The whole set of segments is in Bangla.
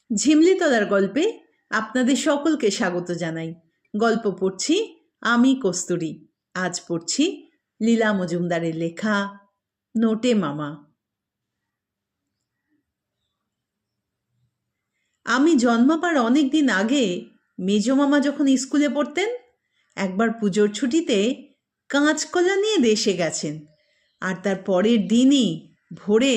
ঝিমলিতলার গল্পে আপনাদের সকলকে স্বাগত জানাই। গল্প পড়ছি আমি কস্তুরী। আজ পড়ছি লীলা মজুমদারের লেখা নোটে মামা। আমি জন্মাবার অনেক দিন আগে মেজো মামা যখন স্কুলে পড়তেন, একবার পুজোর ছুটিতে কাঁচকলা নিয়ে দেশে গেছেন। আর তার পরের দিনই ভোরে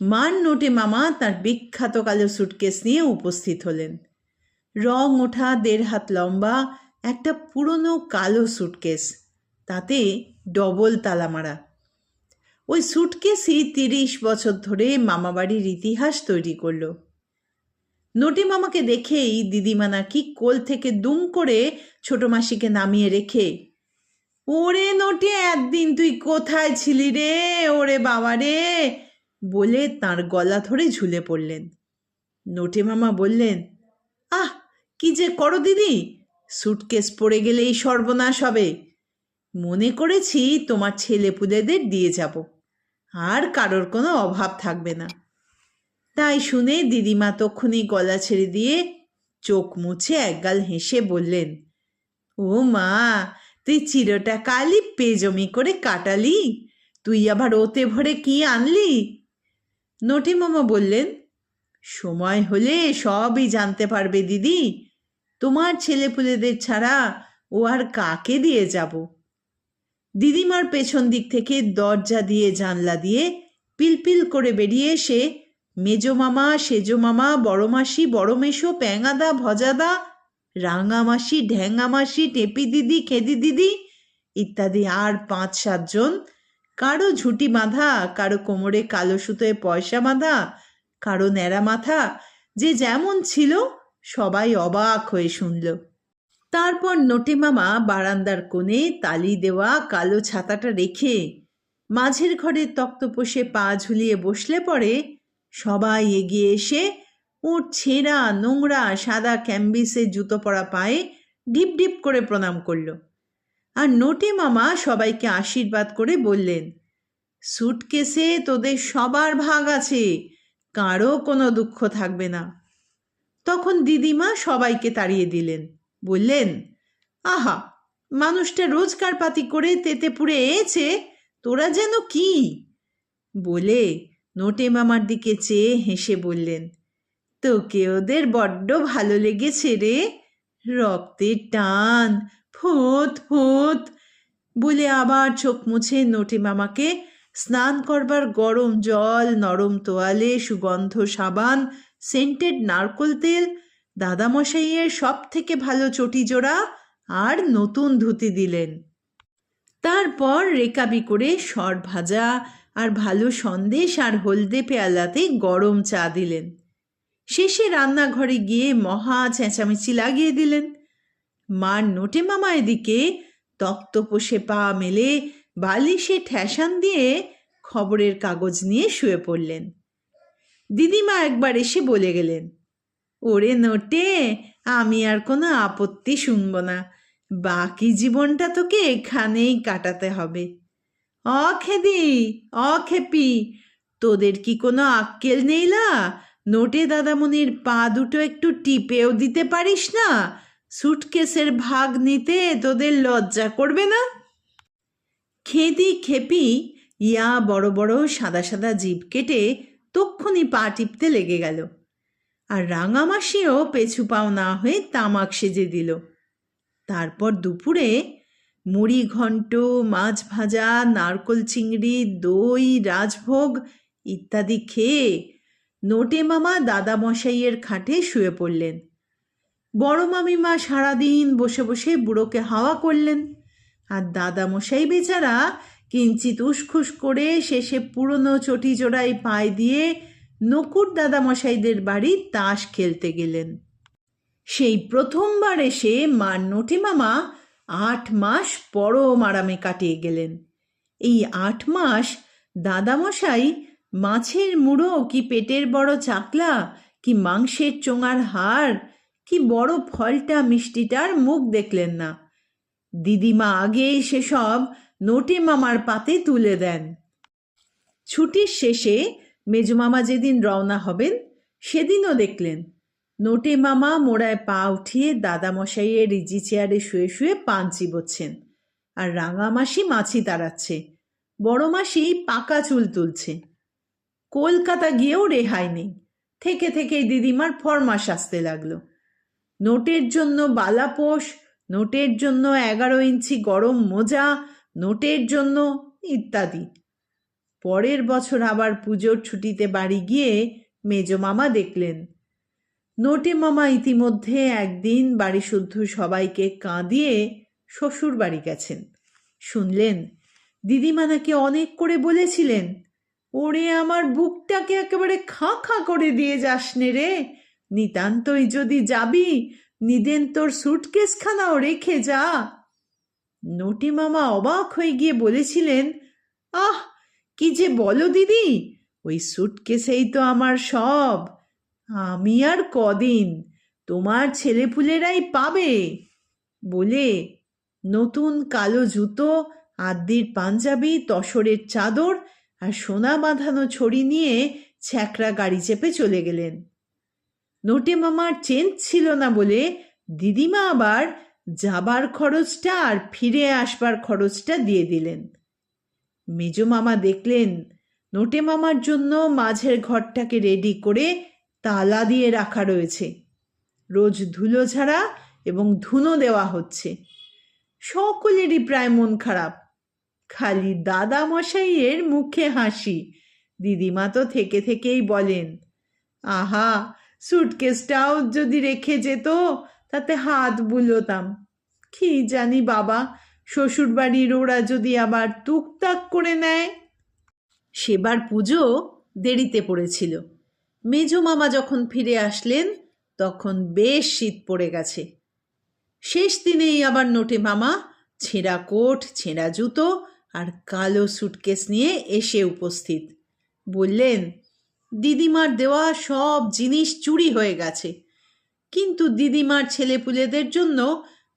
মার নোটে মামা তার বিখ্যাত কালো সুটকেস নিয়ে উপস্থিত হলেন। রং ওঠা 1.5 হাত লম্বা একটা পুরনো কালো সুটকেস, তাতে ডবল তালা মারা। ওই সুটকেসই 30 বছর ধরে মামাবাড়ির ইতিহাস তৈরি করলো। নোটে মামাকে দেখেই দিদিমা নাকি কোল থেকে দুম করে ছোট মাসিকে নামিয়ে রেখে, ওরে নোটে, একদিন তুই কোথায় ছিলি রে, ওরে বাবা রে, বলে তাঁর গলা ধরে ঝুলে পড়লেন। নোটে মামা বললেন, আহ, কি যে করো দিদি, সুটকেস পড়ে গেলেই সর্বনাশ হবে। মনে করেছি তোমার ছেলেপুলেদের দিয়ে যাব, আর কারোর কোনো অভাব থাকবে না। তাই শুনে দিদিমা তক্ষুনি গলা ছেড়ে দিয়ে চোখ মুছে একগাল হেসে বললেন, ও মা, তুই চিরটা কালই পেজমি করে কাটালি, তুই আবার ওতে ভরে কি আনলি? নোটে মামা বললেন, সময় হলে সবই জানতে পারবে দিদি, তোমার ছেলেপুলেদের ছাড়া ও আর কাকে দিয়ে যাব? দিদিমার পেছন দিক থেকে দরজা দিয়ে জানলা দিয়ে পিলপিল করে বেরিয়ে এসে মেজো মামা, সেজো মামা, বড় মাসি, বড় মেশো, প্যাঙাদা, ভজাদা, রাঙা মাসি, ঢ্যাঙা মাসি, টেপি দিদি, খেদি দিদি ইত্যাদি আর 5-7 জন, কারো ঝুঁটি বাঁধা, কারো কোমরে কালো সুতোয় পয়সা বাঁধা, কারো ন্যাড়া মাথা, যে যেমন ছিল সবাই অবাক হয়ে শুনল। তারপর নোটে মামা বারান্দার কোণে তালি দেওয়া কালো ছাতাটা রেখে মাঝের ঘরের তক্তপোষে পা ঝুলিয়ে বসলে পরে সবাই এগিয়ে এসে ওর ছেঁড়া নোংরা সাদা ক্যাম্বিসে জুতো পরা পায়ে ঢিপ ঢিপ করে প্রণাম করল। আর নোটে মামা সবাইকে আশীর্বাদ করে বললেন, সুটকেসে তোদের সবার ভাগ আছে, কারো কোনো দুঃখ থাকবে না। তখন দিদিমা সবাইকে তাড়িয়ে দিলেন, বললেন, আহা, মানুষটা রোজগার পাতি করে তেতে পুড়ে এসেছে, তোরা যেন কি, বলে নোটে মামার দিকে চেয়ে হেসে বললেন, তোকে ওদের বড্ড ভালো লেগেছে রে, রক্তের টান, ফোঁত ফোঁত, বলে আবার চোখ মুছে নোটে মামাকে স্নান করবার গরম জল, নরম তোয়ালে, সুগন্ধ সাবান, সেন্টেড নারকোল তেল, দাদামশাইয়ের সব থেকে ভালো চটি জোড়া আর নতুন ধুতি দিলেন। তারপর রেকাবি করে সর ভাজা আর ভালো সন্দেশ আর হলদে পেয়ালাতে গরম চা দিলেন। শেষে রান্নাঘরে গিয়ে মহা চেঁচামেচি লাগিয়ে দিলেন। মার নোটে মামা এদিকে তক্তপোষে পা মেলে বালিশে ঠেসান দিয়ে খবরের কাগজ নিয়ে শুয়ে পড়লেন। দিদিমা একবার এসে বলে গেলেন, ওরে নোটে, আমি আর কোনো আপত্তি শুনব না, বাকি জীবনটা তোকে এখানেই কাটাতে হবে। খেদি, খেপি, তোদের কি কোনো আক্কেল নেইলা? নোটে দাদামণির পা দুটো একটু টিপেও দিতে পারিস না? সুটকেসের ভাগ নিতে তোদের লজ্জা করবে না? খেদি খেপি ইয়া বড় বড় সাদা সাদা জিভ কেটে তক্ষুনি পা টিপতে লেগে গেল। আর রাঙামাসিও পেছু পাও না হয়ে তামাক সেজে দিল। তারপর দুপুরে মুড়ি ঘন্ট, মাছ ভাজা, নারকোল চিংড়ি, দই, রাজভোগ ইত্যাদি খেয়ে নোটে মামা দাদামশাইয়ের খাটে শুয়ে পড়লেন। বড় মামিমা সারাদিন বসে বসে বুড়োকে হাওয়া করলেন, আর দাদামশাই বেচারা কিঞ্চিত উসখুস করে শেষে পুরনো চটি জোড়ায় পায়ে দিয়ে নকুর দাদামশাইদের বাড়ি তাস খেলতে গেলেন। সেই প্রথমবার এসে মার নোটে মামা 8 মাস পরম আরামে কাটিয়ে গেলেন। এই 8 মাস দাদামশাই মাছের মুড়ো কি পেটের বড় চাকলা কি মাংসের চোঙার হাড় কি বড় ফলটা মিষ্টিটার মুখ দেখলেন না। দিদিমা আগেই সেসব নোটে মামার পাতে তুলে দেন। ছুটির শেষে মেজো মামা যেদিন রওনা হবেন সেদিনও দেখলেন নোটে মামা মোড়ায় পা উঠিয়ে দাদামশাইয়ের ইজি চেয়ারে শুয়ে শুয়ে পান চিবোচ্ছেন, আর রাঙামাসি মাছি তাড়াচ্ছে, বড় মাসি পাকা চুল তুলছে। কলকাতা গিয়েও রেহাই নেই, থেকে থেকেই দিদিমার ফরমাস আসতে লাগলো। নোটের জন্য বালাপোষ, নোটের জন্য 11 ইঞ্চি গরম মোজা, নোটের জন্য ইত্যাদি। পরের বছর আবার পুজোর ছুটিতে বাড়ি গিয়ে মেজো মামা দেখলেন নোটে মামা ইতিমধ্যে একদিন বাড়ি শুদ্ধ সবাইকে কাঁদিয়ে শ্বশুর বাড়ি গেছেন। শুনলেন দিদিমা নাকি অনেক করে বলেছিলেন, ওরে আমার বুকটাকে একেবারে খাঁ খাঁ করে দিয়ে যাস নে রে, নিতান্তই যদি যাবি নিদেন তোর সুটকেসখানাও রেখে যা। নোটে মামা অবাক হয়ে গিয়ে বলেছিলেন, আহ কি যে বলো দিদি, ওই সুটকেসেই তো আমার সব, আমি আর কদিন, তোমার ছেলেপুলেরাই পাবে। বলে নতুন কালো জুতো, আদ্যির পাঞ্জাবি, তসরের চাদর আর সোনা বাঁধানো ছড়ি নিয়ে ছ্যাঁকড়া গাড়ি চেপে চলে গেলেন। নোটে মামার চেঞ্জ ছিল না বলে দিদিমা আবার যাবার খরচটা আর ফিরে আসবার খরচটা দিয়ে দিলেন। মেজো মামা দেখলেন নোটে মামার জন্য মাঝের ঘরটাকে রেডি করে তালা দিয়ে রাখা রয়েছে, রোজ ধুলো ঝাড়া এবং ধুনো দেওয়া হচ্ছে। সকলেরই প্রায় মন খারাপ, খালি দাদা মশাইয়ের মুখে হাসি। দিদিমা তো থেকে থেকেই বলেন, আহা সুটকেসটাও যদি রেখে যেত তাতে হাত বুলোতাম। কি জানি বাবা, শ্বশুর বাড়ির ওরা যদি আবার টুকটাক করে নেয়। সেবার পুজো দেরিতে পড়েছিল। মেজো মামা যখন ফিরে আসলেন তখন বেশ শীত পড়ে গেছে। শেষ দিনেই আবার নোটে মামা ছেঁড়া কোট, ছেঁড়া জুতো আর কালো সুটকেস নিয়ে এসে উপস্থিত। বললেন, দিদিমার দেওয়া সব জিনিস চুরি হয়ে গেছে, কিন্তু দিদিমার ছেলেপুলেদের জন্য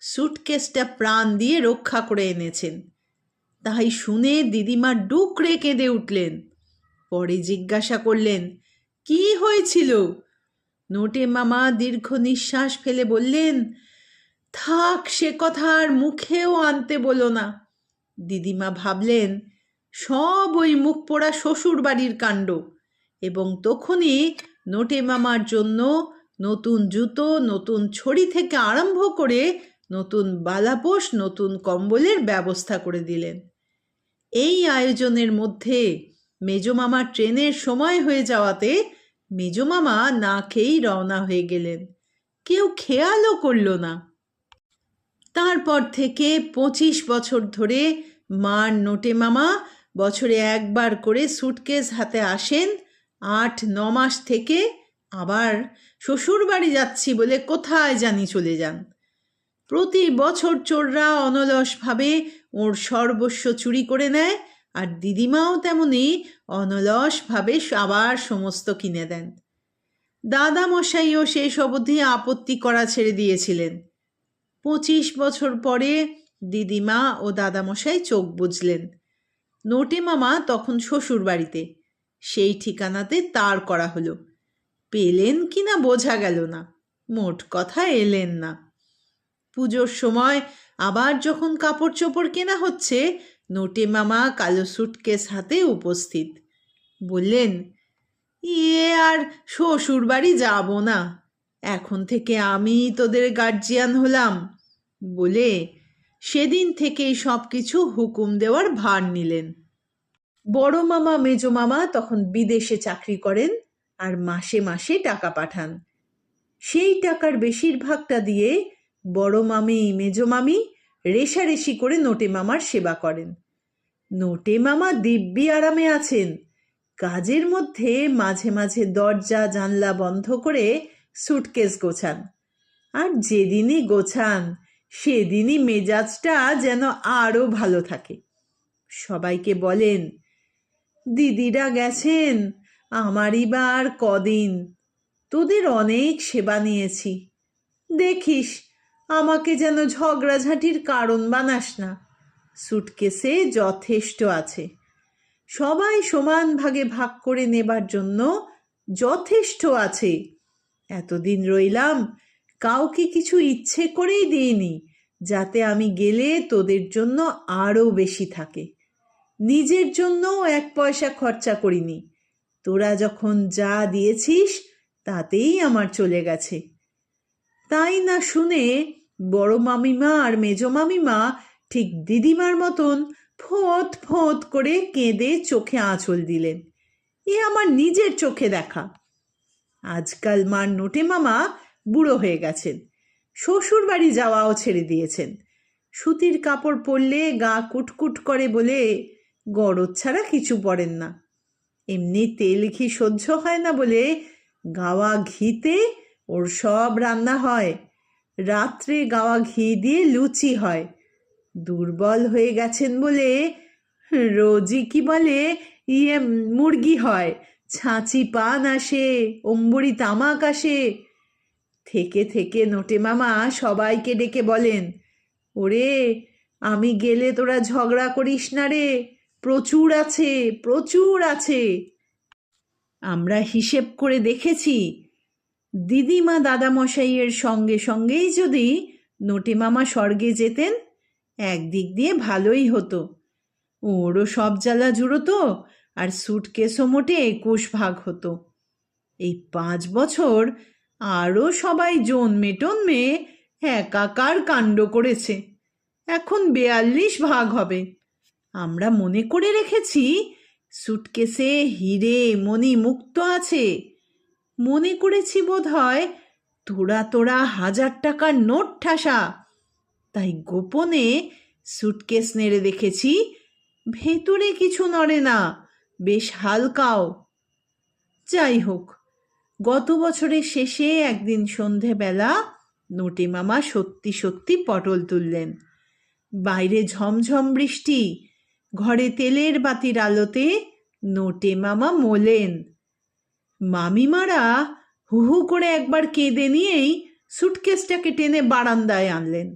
সুটকেসটা প্রাণ দিয়ে রক্ষা করে এনেছেন। তাই শুনে দিদিমা ডুকরে কেঁদে উঠলেন। পরে জিজ্ঞাসা করলেন, কি হয়েছিল? নোটে মামা দীর্ঘ নিঃশ্বাস ফেলে বললেন, থাক সে কথা আর মুখেও আনতে বলো না। দিদিমা ভাবলেন সব ওই মুখ পোড়া শ্বশুর বাড়ির কাণ্ড, এবং তখনই নোটে মামার জন্য নতুন জুতো, নতুন ছড়ি থেকে আরম্ভ করে নতুন বালাপোষ, নতুন কম্বলের ব্যবস্থা করে দিলেন। এই আয়োজনের মধ্যে মেজো মামার ট্রেনের সময় হয়ে যাওয়াতে মেজো মামা না খেয়েই রওনা হয়ে গেলেন। কেউ খেয়ালও করল না। তারপর থেকে 25 বছর ধরে মার নোটে মামা বছরে একবার করে সুটকেস হাতে আসেন। 8-9 মাস থেকে আবার শ্বশুর বাড়ি যাচ্ছি বলে কোথায় জানি চলে যান। প্রতি বছর চোররা অনলসভাবে ওর সর্বস্ব চুরি করে নেয়, আর দিদিমাও তেমনি অনলসভাবে আবার সমস্ত কিনে দেন। দাদামশাইও শেষ অবধি আপত্তি করা ছেড়ে দিয়েছিলেন। 25 বছর পরে দিদিমা ও দাদামশাই চোখ বুঝলেন। নোটে মামা তখন শ্বশুর বাড়িতে, সেই ঠিকানাতে তার করা হলো। পেলেন কিনা বোঝা গেল না, মোট কথা এলেন না। পুজোর সময় আবার যখন কাপড় চোপড় কেনা হচ্ছে, নোটে মামা কালো সুটকেস হাতে উপস্থিত। বললেন, ইয়ে আর শ্বশুর বাড়ি যাব না, এখন থেকে আমি তোদের গার্জিয়ান হলাম বলে সেদিন থেকেই সব কিছু হুকুম দেওয়ার ভার নিলেন। বড় মামা মেজো মামা তখন বিদেশে চাকরি করেন আর মাসে মাসে টাকা পাঠান। সেই টাকার বেশিরভাগটা দিয়ে বড় মামি মেজো মামি রেশারেশি করে নোটে মামার সেবা করেন। নোটে মামা দিব্যি আরামে আছেন। কাজের মধ্যে মাঝে মাঝে দরজা জানলা বন্ধ করে সুটকেস গোছান, আর যেদিনই গোছান সেদিনই মেজাজটা যেন আরও ভালো থাকে। সবাইকে বলেন, দিদিরা গেছেন, আমারই বা আর কদিন, তোদের অনেক সেবা নিয়েছি, দেখিস আমাকে যেন ঝগড়াঝাঁটির কারণ বানাস না। সুটকেসে যথেষ্ট আছে, সবাই সমান ভাগে ভাগ করে নেবার জন্য যথেষ্ট আছে। এতদিন রইলাম, কাউকে কিছু ইচ্ছে করেই দিইনি, যাতে আমি গেলে তোদের জন্য আরও বেশি থাকে। নিজের জন্যও 1 পয়সা খরচা করিনি। তোরা যখন যা দিয়েছিস তাতেই আমার চলে গেছে। তাই না শুনে বড় মামিমা আর মেজ মামিমা ঠিক দিদিমার মতন ফোঁত ফোঁত করে কেঁদে চোখে আঁচল দিলেন। এ আমার নিজের চোখে দেখা। আজকাল মার নোটে মামা বুড়ো হয়ে গেছেন, শ্বশুর বাড়ি যাওয়াও ছেড়ে দিয়েছেন। সুতির কাপড় পরলে গা কুটকুট করে বলে গরদ ছাড়া কিছু পরেন না। এমনি তেল ঘি সহ্য হয় না বলে গাওয়া ঘিতে ওর সব রান্না হয়। রাত্রে গাওয়া ঘি দিয়ে লুচি হয়। দুর্বল হয়ে গেছেন বলে রোজই কি বলে মুরগি হয়, ছাঁচি পান আসে, অম্বরি তামাক আসে। থেকে থেকে নোটে মামা সবাইকে ডেকে বলেন, ওরে আমি গেলে তোরা ঝগড়া করিস না রে, প্রচুর আছে, প্রচুর আছে। আমরা হিসেব করে দেখেছি, দিদিমা দাদামশাইয়ের সঙ্গে সঙ্গেই যদি নোটে মামা স্বর্গে যেতেন, একদিক দিয়ে ভালোই হতো। ওরও সব জ্বালা জুড়তো, আর সুটকেসও মোটে 21 ভাগ হতো। এই 5 বছর আরও সবাই জন্মে টন্মে একাকার কাণ্ড করেছে। এখন 42 ভাগ হবে। আমরা মনে করে রেখেছি সুটকেসে হিরে মণি মুক্ত আছে। মনে করেছি বোধ হয় তোরা তোরা 1000 টাকার নোট ঠাসা। তাই গোপনে সুটকেস নেড়ে দেখেছি, ভেতরে কিছু নড়ে না, বেশ হালকাও। যাই হোক, গত বছরের শেষে একদিন সন্ধেবেলা নোটে মামা সত্যি সত্যি পটল তুললেন। বাইরে ঝমঝম বৃষ্টি, ঘরে তেলের বাতির আলোতে নোটে মামা মোলেন। মামিমারা হু হু করে একবার কেঁদে নিয়েই সুটকেসটাকে টেনে বারান্দায় আনলেন।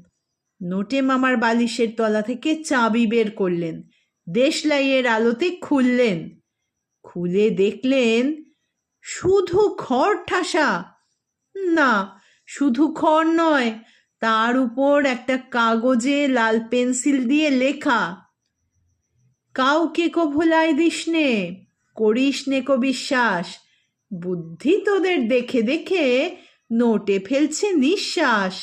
নোটে মামার বালিশের তলা থেকে চাবি বের করলেন, দেশলাইয়ের আলোতে খুললেন। খুলে দেখলেন শুধু খড় ঠাসা। না, শুধু খড় নয়, তার উপর একটা কাগজে লাল পেন্সিল দিয়ে লেখা, কাউকে কো ভোলাই দিস নে, করিস নে কো বিশ্বাস, বুদ্ধি তোদের দেখে দেখে নোটে ফেলছে নিঃশ্বাস।